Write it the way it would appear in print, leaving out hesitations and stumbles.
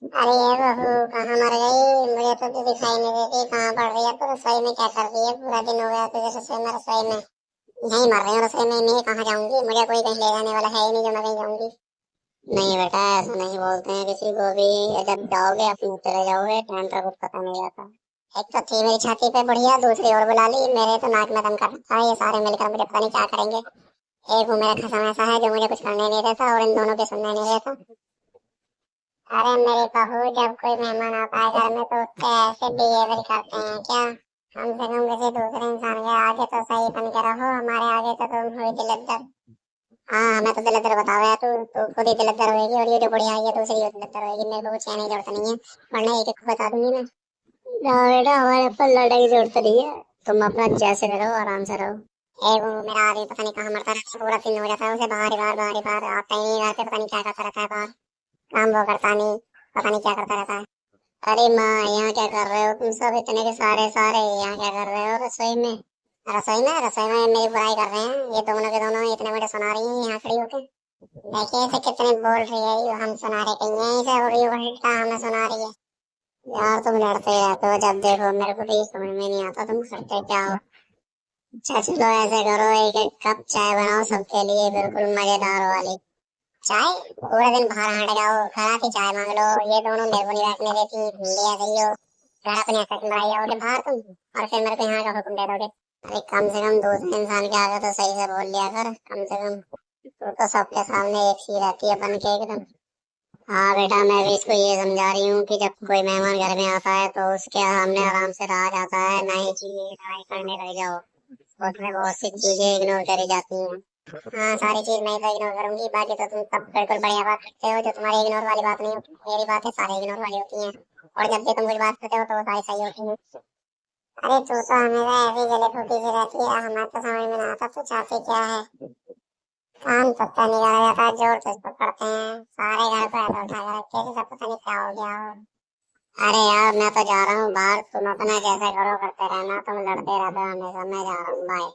अरे ये बहू कहाँ मर गई? मुझे तो तू दिखाई नहीं देती। कहाँ पड़ रही है तू? रसोई में क्या कर रही है? पूरा दिन हो गया तुझे रसोई में। यहीं मर रही हूँ रसोई में। मैं कहाँ जाऊंगी? मुझे कोई कहीं ले जाने वाला है ही नहीं जो मैं कहीं जाऊंगी। नहीं बेटा, ऐसा नहीं बोलते हैं किसी को भी। जब जाओगे अपने चले जाओगे, टाइम का कुछ पता नहीं रहता। एक तो थी मेरी छाती पे बढ़िया, दूसरी और बुला ली। मेरे तो नाक में दम कर रखा है। ये सारे मिलकर मुझे पता नहीं क्या करेंगे। एक वो मेरा खसम ऐसा है जो मुझे कुछ करने नहीं देता, और इन दोनों के सुनने नहीं देता। अरे मेरी बहू, जब कोई मेहमान आता है घर में तो उससे ऐसे बिहेवियर करते हैं क्या? कम से कम किसी दूसरे इंसान के आगे तो सही बन के रहो, हमारे आगे तो तुम हुई दिलद्दर। हाँ, हमें तो दिलद्दर बताओ यार। तू खुद ही दिलद्दर होगी, और ये जो बुढ़िया आई है दूसरी ये दिलद्दर होगी। मेरे को कुछ कहने की जरूरत नहीं है, वरना एक एक को बता दूंगी मैं। हाँ बेटा, हमारे ऊपर लड़ने की जरूरत नहीं है। तुम अपना जैसे रहो, आराम से रहो। वो मेरा आदमी पता नहीं कहाँ मरता रहता है। पूरा दिन हो जाता है उसे बाहर ही बाहर बाहर ही बाहर, आता ही नहीं घर पे। पता नहीं क्या करता रहता है बाहर। काम वो करता नहीं, पता नहीं क्या करता रहता है। अरे माँ, यहाँ क्या कर रहे हो तुम सब? इतने के सारे सारे यहाँ क्या कर रहे हो रसोई में? रसोई में मेरी बुराई कर रहे हैं। ये दोनों के दोनों इतने बड़े सुना रही हैं यहाँ खड़ी होके। देखिए इसे कितने बोल रही है। ये हम सुना रहे कहीं है इसे, और ये उल्टा हमें सुना रही है। यार तुम लड़ते रहते हो जब देखो। मेरे को तो ये समझ में नहीं आता तुम करते क्या हो। अच्छा चलो ऐसे करो, एक एक कप चाय बनाओ सबके लिए, बिल्कुल मजेदार वाली चाय। पूरे दिन बाहर हट जाओ, खराब ही चाय मांग लो। ये दोनों मेरे को नहीं बैठने देती। भिंडिया सही हो, घर अपने ऐसा क्यों बनाई आओगे बाहर तुम, और फिर मेरे को यहाँ का हुक्म दे दोगे? अरे कम से कम दूसरे इंसान के आगे तो सही से बोल लिया कर, कम से कम। तू तो सबके सामने एक सी रहती है बन के एकदम। हाँ बेटा, मैं भी इसको ये समझा रही हूँ कि जब कोई मेहमान घर में आता है तो उसके सामने आराम से रहा जाता है, ना ही चीजें ट्राई करने लग जाओ। उसमें बहुत सी चीजें इग्नोर करी जाती हैं। हाँ, सारी चीज मैं तो इग्नोर करूंगी, बाकी तो तुम सब बिल्कुल बढ़िया बात करते हो। जो तुम्हारी इग्नोर वाली बात नहीं होती, मेरी बात है सारी इग्नोर वाली होती है। और जब भी तुम कुछ बात करते हो तो वो सारी सही होती है। अरे तू तो हमेशा ऐसी जले फूटी सी रहती है, हमें तो समझ में नहीं आता तू चाहती क्या है। कान पत्ता निकाला जाता है, जोर से इसको करते हैं सारे घर को ऐसा उठा कर रखे हैं, सब पता नहीं क्या हो गया हो। अरे यार, मैं तो जा रहा हूँ बाहर। तुम अपना जैसा करो करते रहना, तुम लड़ते रहते हो हमेशा। मैं जा रहा हूँ, बाय।